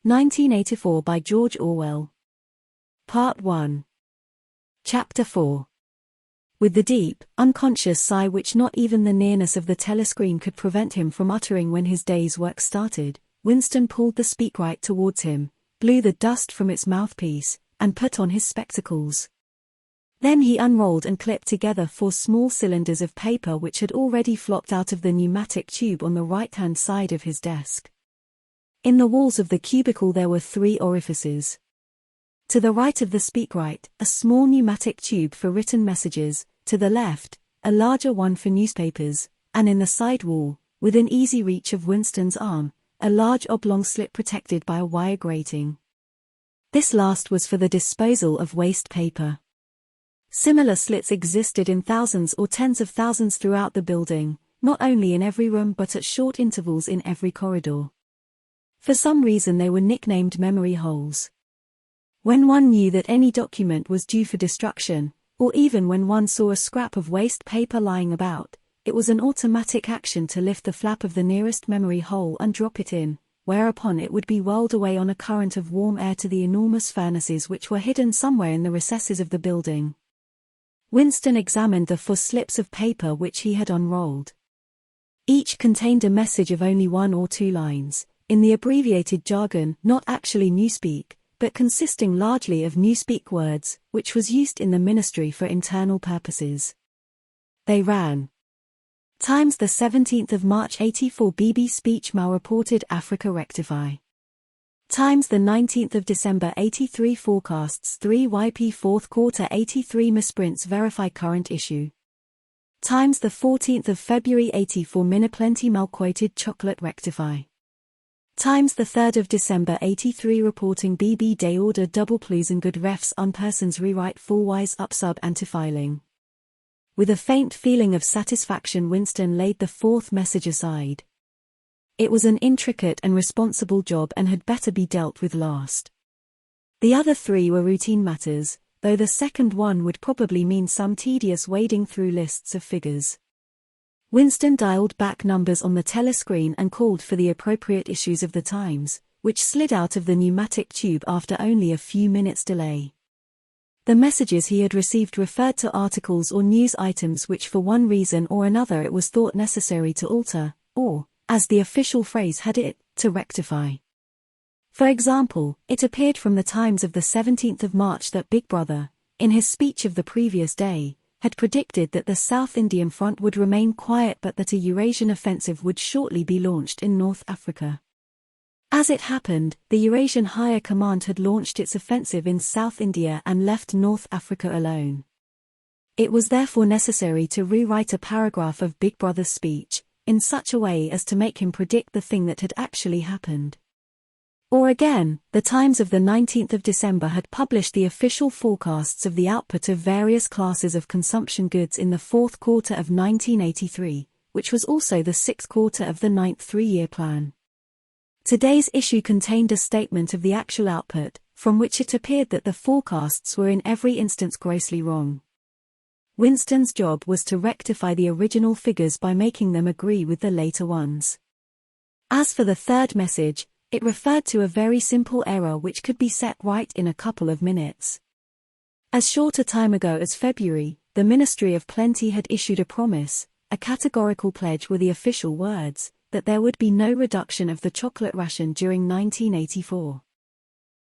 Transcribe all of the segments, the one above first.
1984 by George Orwell. Part 1. Chapter 4. With the deep, unconscious sigh which not even the nearness of the telescreen could prevent him from uttering when his day's work started, Winston pulled the speakwrite towards him, blew the dust from its mouthpiece, and put on his spectacles. Then he unrolled and clipped together 4 small cylinders of paper which had already flopped out of the pneumatic tube on the right-hand side of his desk. In the walls of the cubicle there were 3 orifices. To the right of the speakwrite, a small pneumatic tube for written messages, to the left, a larger one for newspapers, and in the side wall, within easy reach of Winston's arm, a large oblong slit protected by a wire grating. This last was for the disposal of waste paper. Similar slits existed in thousands or tens of thousands throughout the building, not only in every room but at short intervals in every corridor. For some reason they were nicknamed memory holes. When one knew that any document was due for destruction, or even when one saw a scrap of waste paper lying about, it was an automatic action to lift the flap of the nearest memory hole and drop it in, whereupon it would be whirled away on a current of warm air to the enormous furnaces which were hidden somewhere in the recesses of the building. Winston examined the 4 slips of paper which he had unrolled. Each contained a message of only 1 or 2 lines, in the abbreviated jargon not actually Newspeak, but consisting largely of Newspeak words, which was used in the ministry for internal purposes. They ran. Times the 17th of March 84 BB speech malreported Africa rectify. Times the 19th of December 83 forecasts 3 YP 4th quarter 83 misprints verify current issue. Times the 14th of February 84 miniplenty malquoted chocolate rectify. Times the 3rd of December 83 reporting BB day order double please and good refs on persons rewrite 4 wise up sub anti-filing. With a faint feeling of satisfaction Winston laid the 4th message aside. It was an intricate and responsible job and had better be dealt with last. The other 3 were routine matters, though the second one would probably mean some tedious wading through lists of figures. Winston dialed back numbers on the telescreen and called for the appropriate issues of the Times, which slid out of the pneumatic tube after only a few minutes' delay. The messages he had received referred to articles or news items which for one reason or another it was thought necessary to alter, or, as the official phrase had it, to rectify. For example, it appeared from the Times of the 17th of March that Big Brother, in his speech of the previous day, had predicted that the South Indian front would remain quiet but that a Eurasian offensive would shortly be launched in North Africa. As it happened, the Eurasian Higher Command had launched its offensive in South India and left North Africa alone. It was therefore necessary to rewrite a paragraph of Big Brother's speech, in such a way as to make him predict the thing that had actually happened. Or again, the Times of the 19th of December had published the official forecasts of the output of various classes of consumption goods in the 4th quarter of 1983, which was also the 6th quarter of the 9th 3-year plan. Today's issue contained a statement of the actual output, from which it appeared that the forecasts were in every instance grossly wrong. Winston's job was to rectify the original figures by making them agree with the later ones. As for the 3rd message, it referred to a very simple error which could be set right in a couple of minutes. As short a time ago as February, the Ministry of Plenty had issued a promise, a categorical pledge were the official words, that there would be no reduction of the chocolate ration during 1984.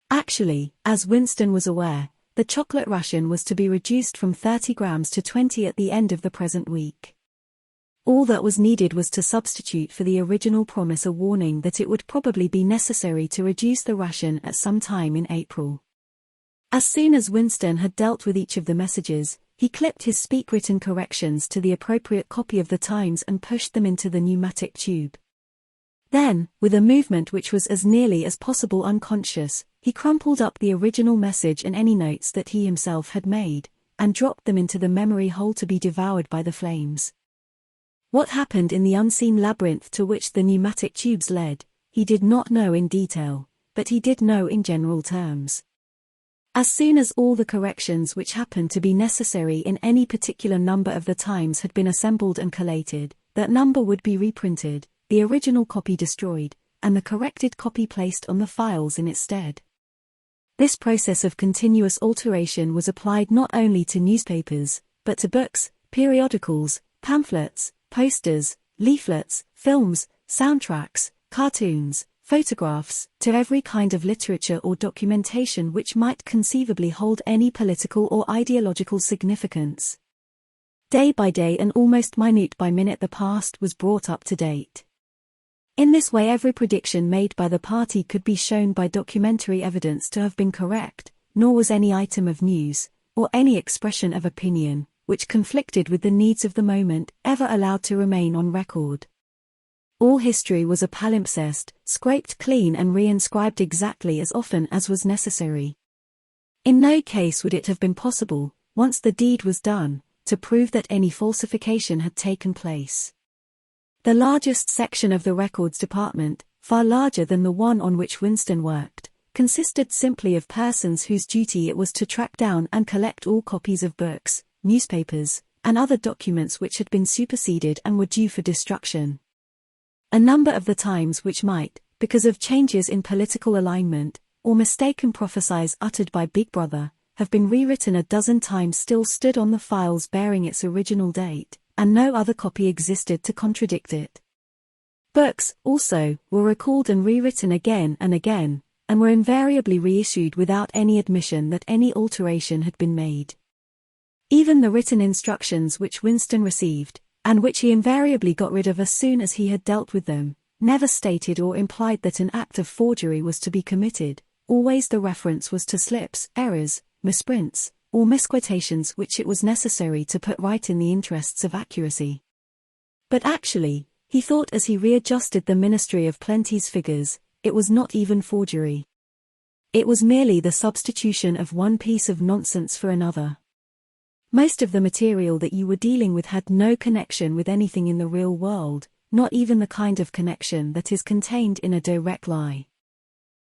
Actually, as Winston was aware, the chocolate ration was to be reduced from 30 grams to 20 at the end of the present week. All that was needed was to substitute for the original promise a warning that it would probably be necessary to reduce the ration at some time in April. As soon as Winston had dealt with each of the messages, he clipped his speak-written corrections to the appropriate copy of the Times and pushed them into the pneumatic tube. Then, with a movement which was as nearly as possible unconscious, he crumpled up the original message and any notes that he himself had made, and dropped them into the memory hole to be devoured by the flames. What happened in the unseen labyrinth to which the pneumatic tubes led, he did not know in detail, but he did know in general terms. As soon as all the corrections which happened to be necessary in any particular number of the Times had been assembled and collated, that number would be reprinted, the original copy destroyed, and the corrected copy placed on the files in its stead. This process of continuous alteration was applied not only to newspapers, but to books, periodicals, pamphlets, posters, leaflets, films, soundtracks, cartoons, photographs, to every kind of literature or documentation which might conceivably hold any political or ideological significance. Day by day and almost minute by minute the past was brought up to date. In this way every prediction made by the party could be shown by documentary evidence to have been correct, nor was any item of news, or any expression of opinion, which conflicted with the needs of the moment, ever allowed to remain on record. All history was a palimpsest, scraped clean and reinscribed exactly as often as was necessary. In no case would it have been possible, once the deed was done, to prove that any falsification had taken place. The largest section of the records department, far larger than the one on which Winston worked, consisted simply of persons whose duty it was to track down and collect all copies of books, newspapers, and other documents which had been superseded and were due for destruction. A number of the times which might, because of changes in political alignment, or mistaken prophecies uttered by Big Brother, have been rewritten a dozen times still stood on the files bearing its original date, and no other copy existed to contradict it. Books, also, were recalled and rewritten again, and were invariably reissued without any admission that any alteration had been made. Even the written instructions which Winston received, and which he invariably got rid of as soon as he had dealt with them, never stated or implied that an act of forgery was to be committed. Always the reference was to slips, errors, misprints, or misquotations which it was necessary to put right in the interests of accuracy. But actually, he thought as he readjusted the Ministry of Plenty's figures, it was not even forgery. It was merely the substitution of one piece of nonsense for another. Most of the material that you were dealing with had no connection with anything in the real world, not even the kind of connection that is contained in a direct lie.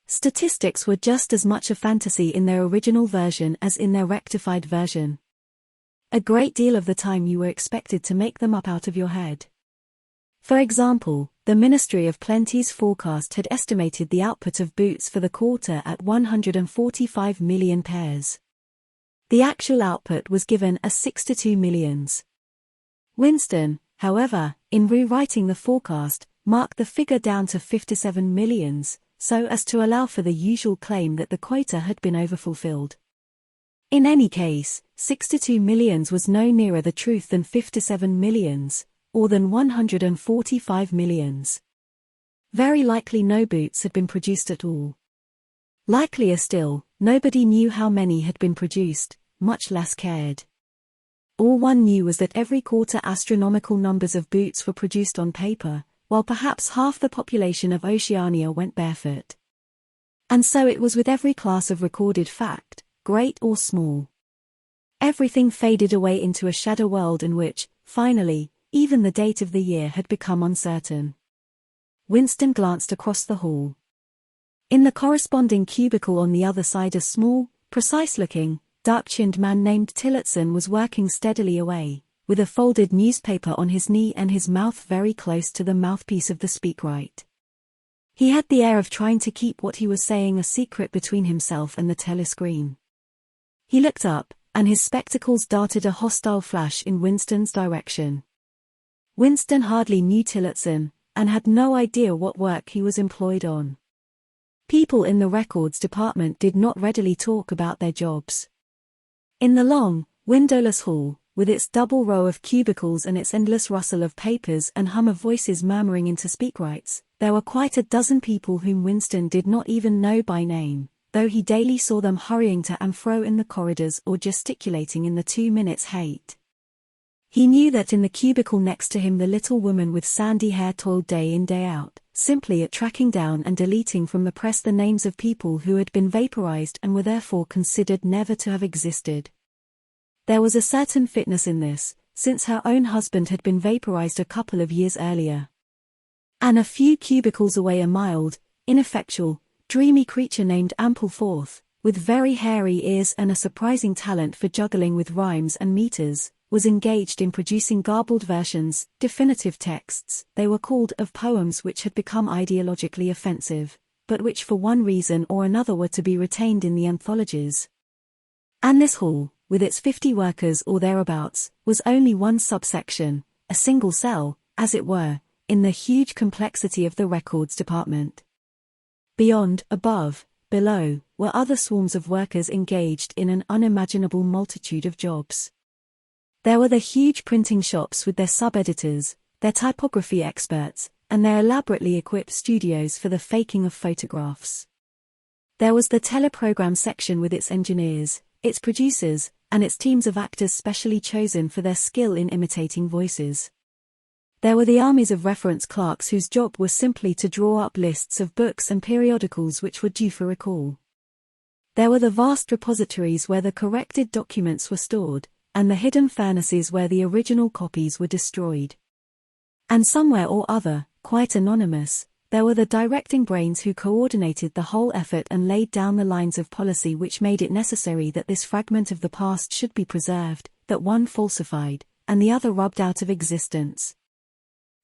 Statistics were just as much a fantasy in their original version as in their rectified version. A great deal of the time you were expected to make them up out of your head. For example, the Ministry of Plenty's forecast had estimated the output of boots for the quarter at 145 million pairs. The actual output was given as 62 millions. Winston, however, in rewriting the forecast, marked the figure down to 57 millions, so as to allow for the usual claim that the quota had been overfulfilled. In any case, 62 millions was no nearer the truth than 57 millions, or than 145 millions. Very likely no boots had been produced at all. Likelier still, nobody knew how many had been produced, much less cared. All one knew was that every quarter astronomical numbers of boots were produced on paper, while perhaps half the population of Oceania went barefoot. And so it was with every class of recorded fact, great or small. Everything faded away into a shadow world in which, finally, even the date of the year had become uncertain. Winston glanced across the hall. In the corresponding cubicle on the other side a small, precise-looking, dark-chinned man named Tillotson was working steadily away, with a folded newspaper on his knee and his mouth very close to the mouthpiece of the speakwrite. He had the air of trying to keep what he was saying a secret between himself and the telescreen. He looked up, and his spectacles darted a hostile flash in Winston's direction. Winston hardly knew Tillotson, and had no idea what work he was employed on. People in the records department did not readily talk about their jobs. In the long, windowless hall, with its double row of cubicles and its endless rustle of papers and hum of voices murmuring into speakwrites, there were quite a dozen people whom Winston did not even know by name, though he daily saw them hurrying to and fro in the corridors or gesticulating in the 2 minutes hate. He knew that in the cubicle next to him the little woman with sandy hair toiled day in day out, simply at tracking down and deleting from the press the names of people who had been vaporized and were therefore considered never to have existed. There was a certain fitness in this, since her own husband had been vaporized a couple of years earlier. And a few cubicles away a mild, ineffectual, dreamy creature named Ampleforth, with very hairy ears and a surprising talent for juggling with rhymes and meters, was engaged in producing garbled versions, definitive texts, they were called, of poems which had become ideologically offensive, but which for one reason or another were to be retained in the anthologies. And this hall, with its 50 workers or thereabouts, was only one subsection, a single cell, as it were, in the huge complexity of the records department. Beyond, above, below, were other swarms of workers engaged in an unimaginable multitude of jobs. There were the huge printing shops with their sub-editors, their typography experts, and their elaborately equipped studios for the faking of photographs. There was the teleprogram section with its engineers, its producers, and its teams of actors specially chosen for their skill in imitating voices. There were the armies of reference clerks whose job was simply to draw up lists of books and periodicals which were due for recall. There were the vast repositories where the corrected documents were stored, and the hidden furnaces where the original copies were destroyed. And somewhere or other, quite anonymous, there were the directing brains who coordinated the whole effort and laid down the lines of policy which made it necessary that this fragment of the past should be preserved, that one falsified, and the other rubbed out of existence.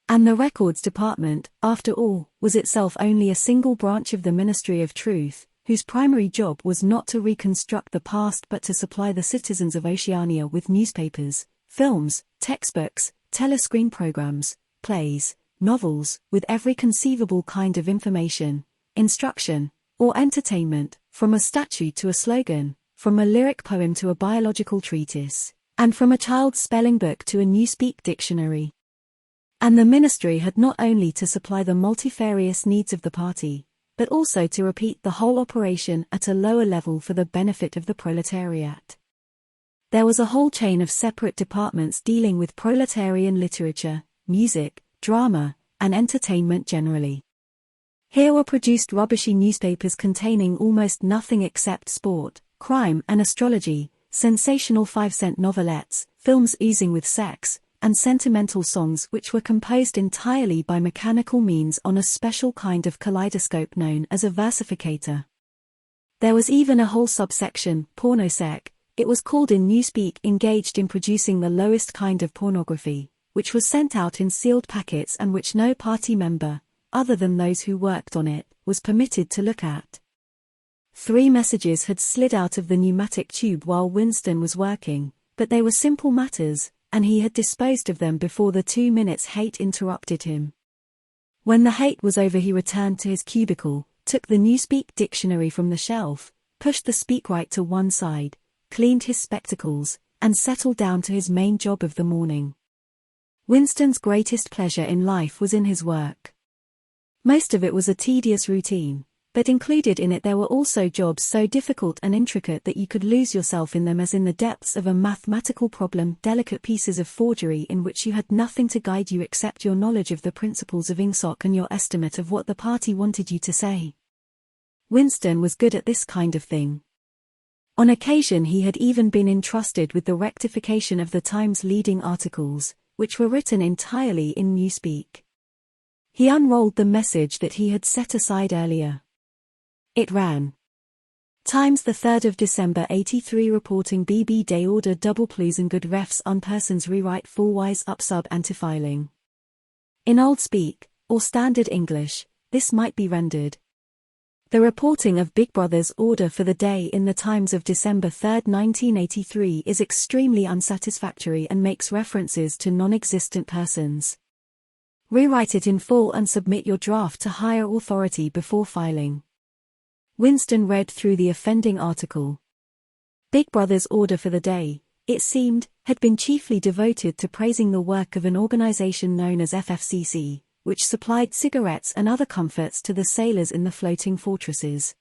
And the Records Department, after all, was itself only a single branch of the Ministry of Truth, whose primary job was not to reconstruct the past but to supply the citizens of Oceania with newspapers, films, textbooks, telescreen programs, plays, novels, with every conceivable kind of information, instruction, or entertainment, from a statue to a slogan, from a lyric poem to a biological treatise, and from a child's spelling book to a Newspeak dictionary. And the ministry had not only to supply the multifarious needs of the party, but also to repeat the whole operation at a lower level for the benefit of the proletariat. There was a whole chain of separate departments dealing with proletarian literature, music, drama, and entertainment generally. Here were produced rubbishy newspapers containing almost nothing except sport, crime and astrology, sensational 5-cent novelettes, films oozing with sex, and sentimental songs which were composed entirely by mechanical means on a special kind of kaleidoscope known as a versificator. There was even a whole subsection, pornosec, it was called in Newspeak, engaged in producing the lowest kind of pornography, which was sent out in sealed packets and which no party member, other than those who worked on it, was permitted to look at. 3 messages had slid out of the pneumatic tube while Winston was working, but they were simple matters, and he had disposed of them before the 2 minutes hate interrupted him. When the hate was over he returned to his cubicle, took the Newspeak dictionary from the shelf, pushed the speakwrite to one side, cleaned his spectacles, and settled down to his main job of the morning. Winston's greatest pleasure in life was in his work. Most of it was a tedious routine, but included in it there were also jobs so difficult and intricate that you could lose yourself in them as in the depths of a mathematical problem, delicate pieces of forgery in which you had nothing to guide you except your knowledge of the principles of Ingsoc and your estimate of what the party wanted you to say. Winston was good at this kind of thing. On occasion he had even been entrusted with the rectification of the Times' leading articles, which were written entirely in Newspeak. He unrolled the message that he had set aside earlier. It ran. Times the 3rd of December 83 reporting BB Day order double please and good refs on persons rewrite full wise up sub antifiling. In Old Speak, or Standard English, this might be rendered. The reporting of Big Brother's order for the day in the Times of December 3, 1983 is extremely unsatisfactory and makes references to non-existent persons. Rewrite it in full and submit your draft to higher authority before filing. Winston read through the offending article. Big Brother's order for the day, it seemed, had been chiefly devoted to praising the work of an organization known as FFCC, which supplied cigarettes and other comforts to the sailors in the floating fortresses.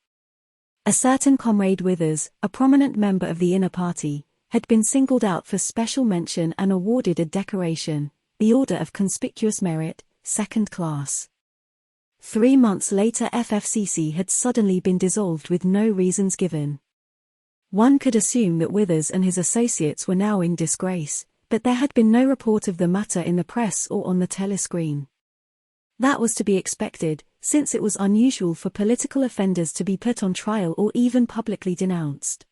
A certain Comrade Withers, a prominent member of the inner party, had been singled out for special mention and awarded a decoration, the Order of Conspicuous Merit, 2nd class. 3 months later FFCC had suddenly been dissolved with no reasons given. One could assume that Withers and his associates were now in disgrace, but there had been no report of the matter in the press or on the telescreen. That was to be expected, since it was unusual for political offenders to be put on trial or even publicly denounced.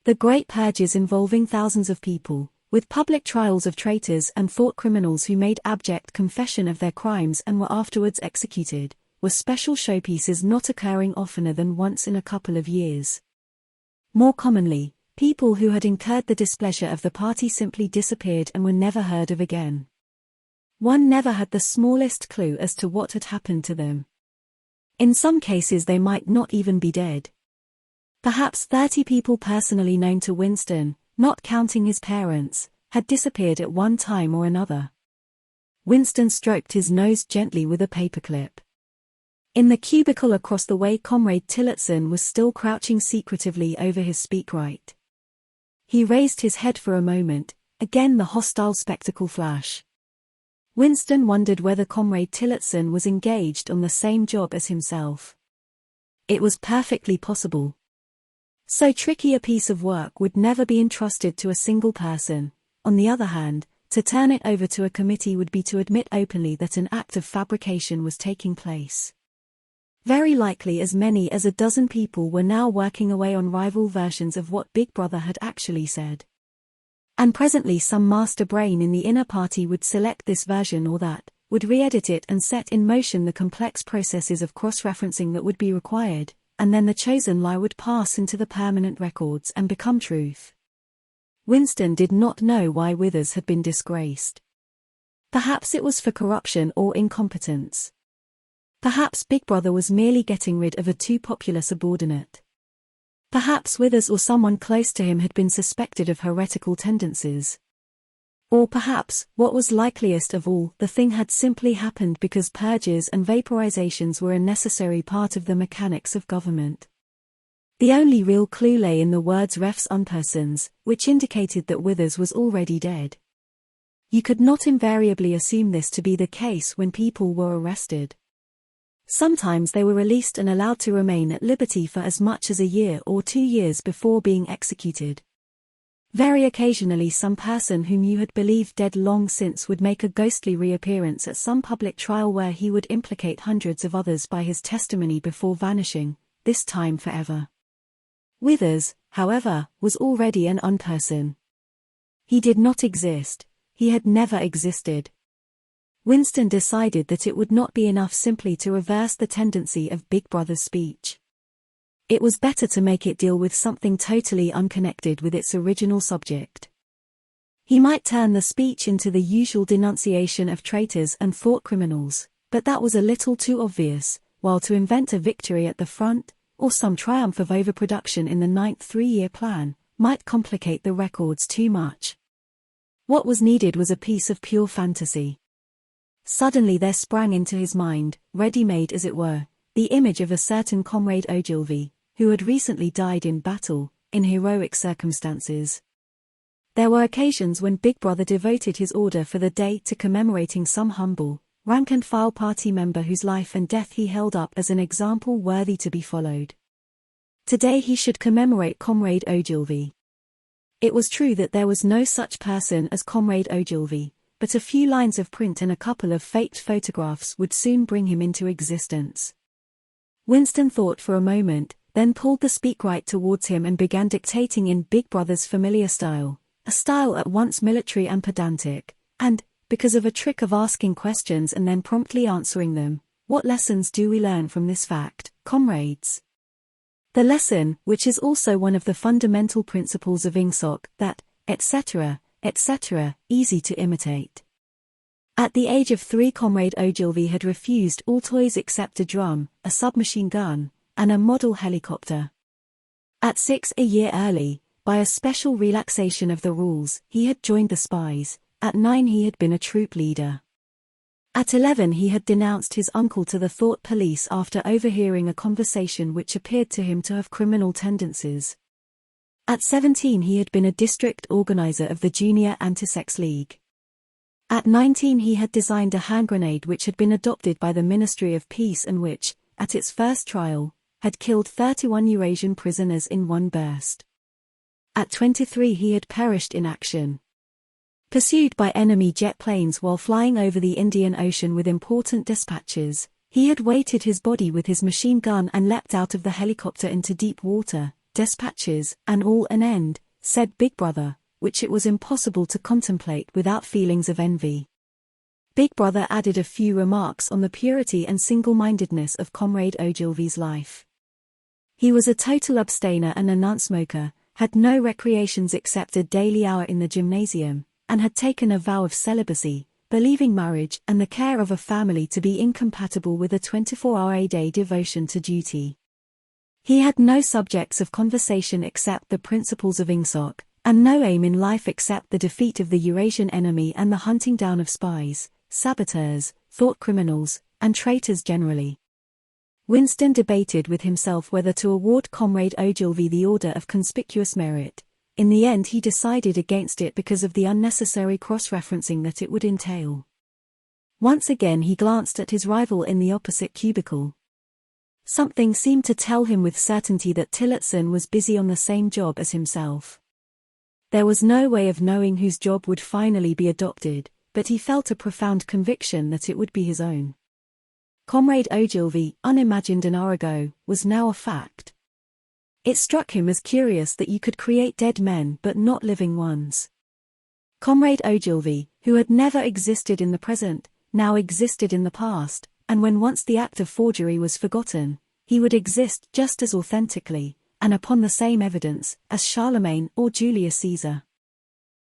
The great purges involving thousands of people, with public trials of traitors and thought criminals who made abject confession of their crimes and were afterwards executed, were special showpieces not occurring oftener than once in a couple of years. More commonly, people who had incurred the displeasure of the party simply disappeared and were never heard of again. One never had the smallest clue as to what had happened to them. In some cases they might not even be dead. Perhaps 30 people personally known to Winston, not counting his parents, had disappeared at one time or another. Winston stroked his nose gently with a paperclip. In the cubicle across the way, Comrade Tillotson was still crouching secretively over his speakwrite. He raised his head for a moment, again the hostile spectacle flash. Winston wondered whether Comrade Tillotson was engaged on the same job as himself. It was perfectly possible. So tricky a piece of work would never be entrusted to a single person. On the other hand, to turn it over to a committee would be to admit openly that an act of fabrication was taking place. Very likely as many as a dozen people were now working away on rival versions of what Big Brother had actually said. And presently some master brain in the inner party would select this version or that, would re-edit it and set in motion the complex processes of cross-referencing that would be required, and then the chosen lie would pass into the permanent records and become truth. Winston did not know why Withers had been disgraced. Perhaps it was for corruption or incompetence. Perhaps Big Brother was merely getting rid of a too popular subordinate. Perhaps Withers or someone close to him had been suspected of heretical tendencies. Or perhaps, what was likeliest of all, the thing had simply happened because purges and vaporizations were a necessary part of the mechanics of government. The only real clue lay in the words refs unpersons, which indicated that Withers was already dead. You could not invariably assume this to be the case when people were arrested. Sometimes they were released and allowed to remain at liberty for as much as a year or 2 years before being executed. Very occasionally some person whom you had believed dead long since would make a ghostly reappearance at some public trial where he would implicate hundreds of others by his testimony before vanishing, this time forever. Withers, however, was already an unperson. He did not exist. He had never existed. Winston decided that it would not be enough simply to reverse the tendency of Big Brother's speech. It was better to make it deal with something totally unconnected with its original subject. He might turn the speech into the usual denunciation of traitors and thought criminals, but that was a little too obvious, while to invent a victory at the front, or some triumph of overproduction in the 9th 3-year plan, might complicate the records too much. What was needed was a piece of pure fantasy. Suddenly there sprang into his mind, ready-made as it were, the image of a certain Comrade Ogilvy, who had recently died in battle, in heroic circumstances. There were occasions when Big Brother devoted his order for the day to commemorating some humble, rank-and-file party member whose life and death he held up as an example worthy to be followed. Today he should commemorate Comrade Ogilvy. It was true that there was no such person as Comrade Ogilvy, but a few lines of print and a couple of faked photographs would soon bring him into existence. Winston thought for a moment, then pulled the speakwrite towards him and began dictating in Big Brother's familiar style, a style at once military and pedantic, and, because of a trick of asking questions and then promptly answering them, what lessons do we learn from this fact, comrades? The lesson, which is also one of the fundamental principles of INGSOC, that, etc., easy to imitate. At the age of 3 Comrade Ogilvy had refused all toys except a drum, a submachine gun, and a model helicopter. At 6 a year early, by a special relaxation of the rules, he had joined the spies. At 9 he had been a troop leader. At 11 he had denounced his uncle to the thought police after overhearing a conversation which appeared to him to have criminal tendencies. At 17 he had been a district organizer of the Junior Anti-Sex League. At 19 he had designed a hand grenade which had been adopted by the Ministry of Peace and which, at its first trial, had killed 31 Eurasian prisoners in one burst. At 23 he had perished in action. Pursued by enemy jet planes while flying over the Indian Ocean with important dispatches, he had weighted his body with his machine gun and leapt out of the helicopter into deep water. Dispatches, and all an end, said Big Brother, which it was impossible to contemplate without feelings of envy. Big Brother added a few remarks on the purity and single-mindedness of Comrade Ogilvy's life. He was a total abstainer and a non-smoker, had no recreations except a daily hour in the gymnasium, and had taken a vow of celibacy, believing marriage and the care of a family to be incompatible with a 24-hour-a-day devotion to duty. He had no subjects of conversation except the principles of Ingsoc, and no aim in life except the defeat of the Eurasian enemy and the hunting down of spies, saboteurs, thought criminals, and traitors generally. Winston debated with himself whether to award Comrade Ogilvy the Order of Conspicuous Merit. In the end he decided against it because of the unnecessary cross-referencing that it would entail. Once again he glanced at his rival in the opposite cubicle. Something seemed to tell him with certainty that Tillotson was busy on the same job as himself. There was no way of knowing whose job would finally be adopted, but he felt a profound conviction that it would be his own. Comrade Ogilvy, unimagined an hour ago, was now a fact. It struck him as curious that you could create dead men but not living ones. Comrade Ogilvy, who had never existed in the present, now existed in the past, and when once the act of forgery was forgotten, he would exist just as authentically, and upon the same evidence, as Charlemagne or Julius Caesar.